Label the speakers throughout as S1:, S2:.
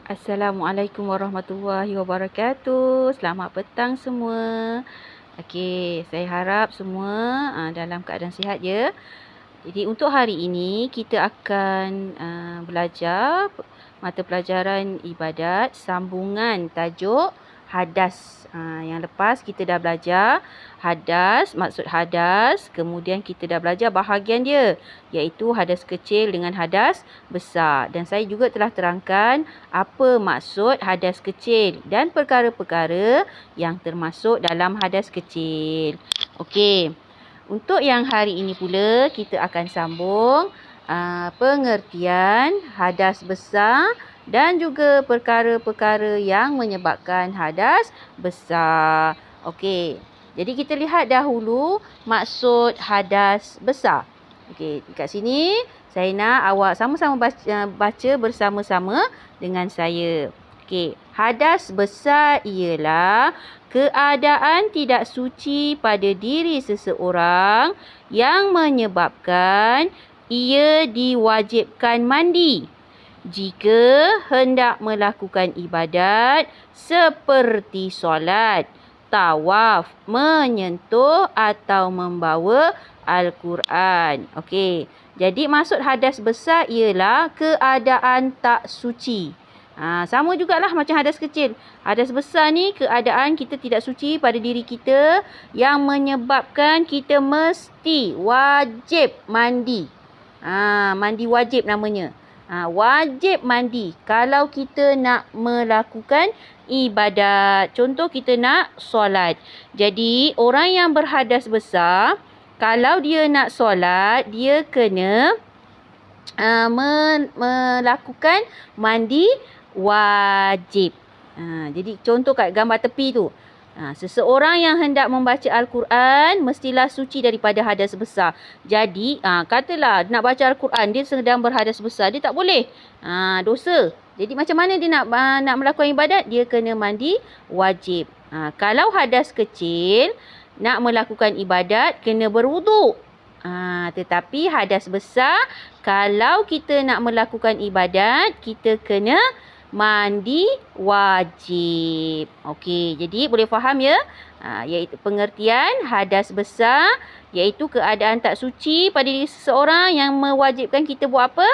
S1: Assalamualaikum warahmatullahi wabarakatuh. Selamat petang semua. Okey, saya harap semua dalam keadaan sihat ya. Jadi untuk hari ini kita akan belajar mata pelajaran ibadat sambungan tajuk hadas. Yang lepas kita dah belajar hadas, maksud hadas, kemudian kita dah belajar bahagian dia, iaitu hadas kecil dengan hadas besar. Dan saya juga telah terangkan apa maksud hadas kecil dan perkara-perkara yang termasuk dalam hadas kecil. Okey. Untuk yang hari ini pula kita akan sambung pengertian hadas besar dan juga perkara-perkara yang menyebabkan hadas besar. Okey. Jadi kita lihat dahulu maksud hadas besar. Okey, dekat sini saya nak awak sama-sama baca bersama-sama dengan saya. Okey, hadas besar ialah keadaan tidak suci pada diri seseorang yang menyebabkan ia diwajibkan mandi jika hendak melakukan ibadat seperti solat, tawaf, menyentuh atau membawa Al-Quran. Okey, jadi maksud hadas besar ialah keadaan tak suci. Sama jugalah macam hadas kecil. Hadas besar ni keadaan kita tidak suci pada diri kita yang menyebabkan kita mesti wajib mandi. Mandi wajib namanya. Wajib mandi kalau kita nak melakukan ibadat. Contoh kita nak solat. Jadi orang yang berhadas besar, kalau dia nak solat, dia kena melakukan mandi wajib. Jadi contoh kat gambar tepi tu. Seseorang yang hendak membaca Al-Quran mestilah suci daripada hadas besar. Jadi katalah nak baca Al-Quran, dia sedang berhadas besar, dia tak boleh. Dosa. Jadi macam mana dia nak melakukan ibadat? Dia kena mandi wajib. Kalau hadas kecil, nak melakukan ibadat kena berwuduk. Tetapi hadas besar, kalau kita nak melakukan ibadat, kita kena mandi wajib. Okey, jadi boleh faham ya? Iaitu pengertian hadas besar, iaitu keadaan tak suci pada diri seseorang yang mewajibkan kita buat apa?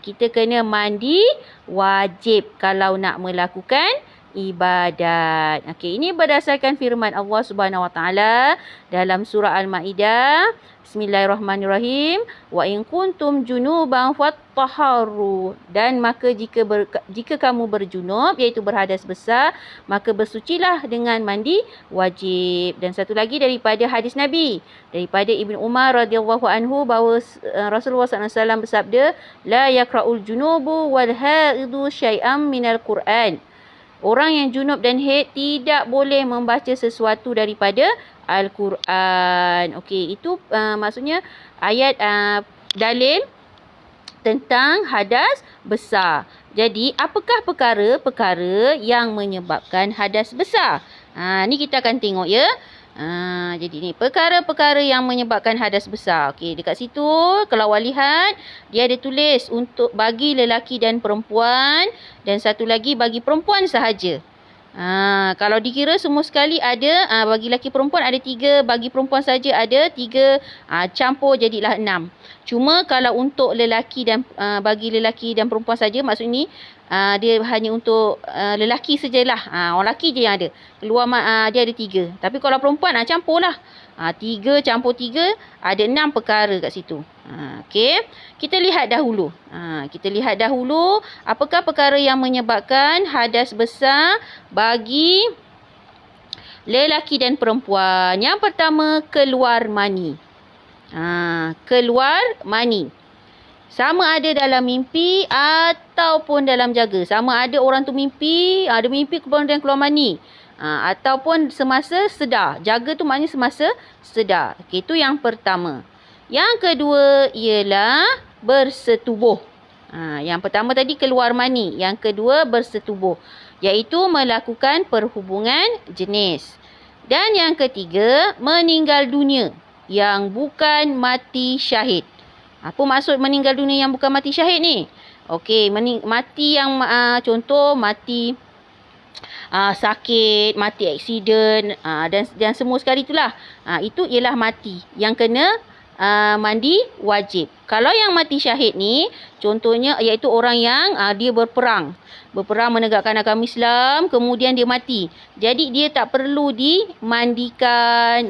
S1: Kita kena mandi wajib kalau nak melakukan ibadat. Okey, ini berdasarkan firman Allah Subhanahu Wa Taala dalam surah Al-Maidah. Bismillahirrahmanirrahim. Wa in kuntum junuban fattaharu. Dan maka jika kamu berjunub, iaitu berhadas besar, maka bersucilah dengan mandi wajib. Dan satu lagi daripada hadis Nabi, daripada Ibn Umar radhiyallahu anhu, bahawa Rasulullah SAW bersabda, la yakra'ul junubu wal haidu syai'am minal Quran. Orang yang junub dan haid tidak boleh membaca sesuatu daripada Al-Quran. Okey, itu maksudnya ayat dalil tentang hadas besar. Jadi, apakah perkara-perkara yang menyebabkan hadas besar? Ni kita akan tengok ya. Jadi ni perkara-perkara yang menyebabkan hadas besar. Okey, dekat situ kalau awak lihat, dia ada tulis untuk bagi lelaki dan perempuan, dan satu lagi bagi perempuan sahaja. Kalau dikira semua sekali ada, bagi lelaki perempuan ada 3, bagi perempuan saja ada 3, campur jadilah 6. Cuma kalau untuk lelaki dan bagi lelaki dan perempuan saja, maksud ni dia hanya untuk lelaki sajalah. Orang lelaki je yang ada. Keluar dia ada 3. Tapi kalau perempuan campurlah. 3 campur 3 ada 6 perkara kat situ. Okey. Kita lihat dahulu. Apakah perkara yang menyebabkan hadas besar bagi lelaki dan perempuan. Yang pertama, keluar mani. Keluar mani. Sama ada dalam mimpi ataupun dalam jaga. Sama ada orang tu mimpi, ada mimpi kemudian keluar mani. Ataupun semasa sedar. Jaga tu maknanya semasa sedar. Okey, itu yang pertama. Yang kedua ialah bersetubuh. Yang pertama tadi keluar mani. Yang kedua bersetubuh, iaitu melakukan perhubungan jenis. Dan yang ketiga, meninggal dunia yang bukan mati syahid. Apa maksud meninggal dunia yang bukan mati syahid ni? Okey, mati yang contoh mati sakit, mati aksiden dan semua sekali itulah. Itu ialah mati yang kena mandi wajib. Kalau yang mati syahid ni contohnya iaitu orang yang dia berperang menegakkan agama Islam, kemudian dia mati. Jadi dia tak perlu dimandikan,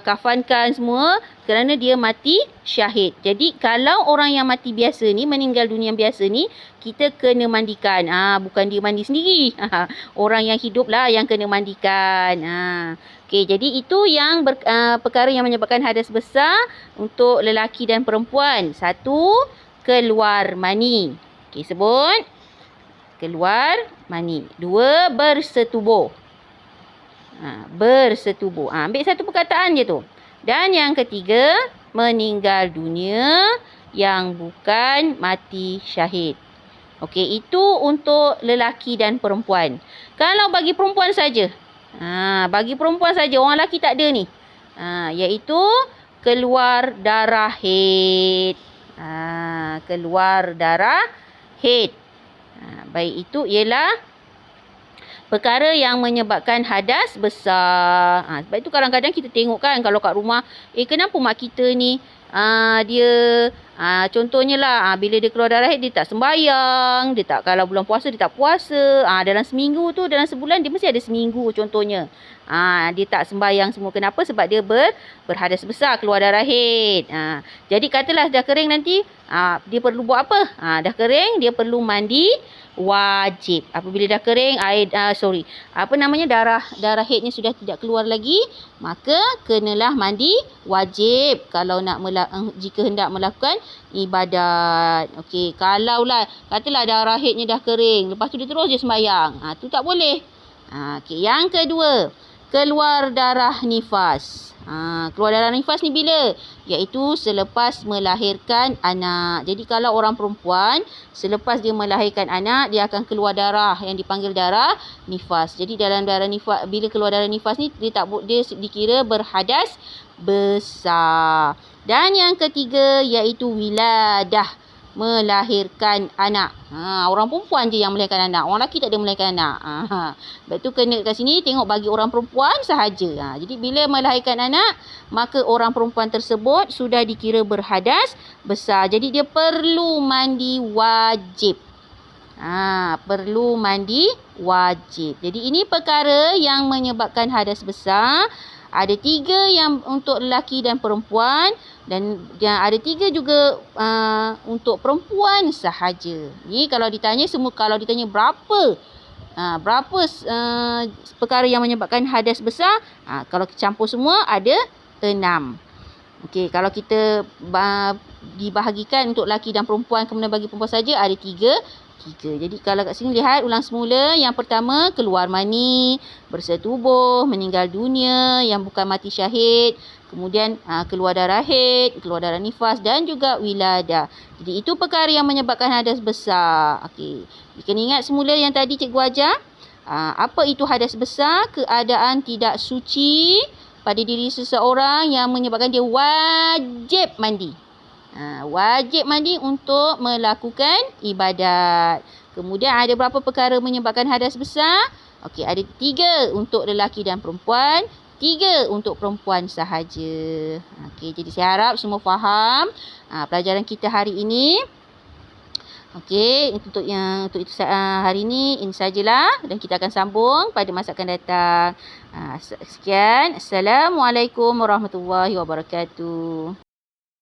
S1: kafankan semua kerana dia mati syahid. Jadi kalau orang yang mati biasa ni, meninggal dunia biasa ni, kita kena mandikan. Bukan dia mandi sendiri. Orang yang hidup lah yang kena mandikan. Okey, jadi itu yang perkara yang menyebabkan hadas besar untuk lelaki dan perempuan. 1, keluar mani. Okey, sebut. Keluar mani. 2, bersetubuh. Bersetubuh. Ambil satu perkataan je tu. Dan yang ketiga, meninggal dunia yang bukan mati syahid. Okey, itu untuk lelaki dan perempuan. Kalau bagi perempuan saja. Bagi perempuan saja, orang lelaki tak ada ni. Iaitu keluar darah haid. Keluar darah haid. Baik, itu ialah perkara yang menyebabkan hadas besar. Sebab itu kadang-kadang kita tengok kan kalau kat rumah, kenapa mak kita ni dia contohnya lah bila dia keluar darah haid dia tak sembahyang, dia tak, kalau bulan puasa dia tak puasa. Dalam seminggu tu, dalam sebulan dia mesti ada seminggu contohnya. Dia tak sembahyang semua. Kenapa? Sebab dia berhadas besar, keluar darah haid. Jadi katalah dah kering nanti, dia perlu buat apa? Dah kering, dia perlu mandi wajib. Apabila dah kering darah haidnya sudah tidak keluar lagi, maka kenalah mandi wajib kalau jika hendak melakukan ibadat. Okey, kalaulah katalah darah haidnya dah kering, lepas tu dia terus je sembahyang, tu tak boleh. Okey, yang kedua, keluar darah nifas. Keluar darah nifas ni bila? Iaitu selepas melahirkan anak. Jadi kalau orang perempuan, selepas dia melahirkan anak, dia akan keluar darah yang dipanggil darah nifas. Jadi dalam darah nifas, bila keluar darah nifas ni, dia dikira berhadas besar. Dan yang ketiga iaitu wiladah, melahirkan anak. Orang perempuan je yang melahirkan anak. Orang lelaki tak ada melahirkan anak. Sebab tu kena kat sini tengok bagi orang perempuan sahaja. Jadi bila melahirkan anak, maka orang perempuan tersebut sudah dikira berhadas besar. Jadi dia perlu mandi wajib. Perlu mandi wajib. Jadi ini perkara yang menyebabkan hadas besar. Ada 3 yang untuk lelaki dan perempuan, dan ada 3 juga untuk perempuan sahaja. Ni kalau ditanya berapa perkara yang menyebabkan hadas besar, kalau campur semua ada 6. Okey, kalau kita dibahagikan untuk lelaki dan perempuan, kemudian bagi perempuan saja ada 3. Jadi kalau kat sini lihat ulang semula. Yang pertama, keluar mani, bersetubuh, meninggal dunia yang bukan mati syahid, kemudian keluar darah haid, keluar darah nifas dan juga wiladah. Jadi itu perkara yang menyebabkan hadas besar. Okey, kena ingat semula yang tadi cikgu ajar. Apa itu hadas besar? Keadaan tidak suci pada diri seseorang yang menyebabkan dia wajib mandi. Wajib mandi untuk melakukan ibadat. Kemudian ada berapa perkara menyebabkan hadas besar? Okey, ada 3 untuk lelaki dan perempuan, 3 untuk perempuan sahaja. Okey, jadi saya harap semua faham pelajaran kita hari ini. Okey, untuk itu hari ini sajalah, dan kita akan sambung pada masa akan datang. Sekian. Assalamualaikum warahmatullahi wabarakatuh.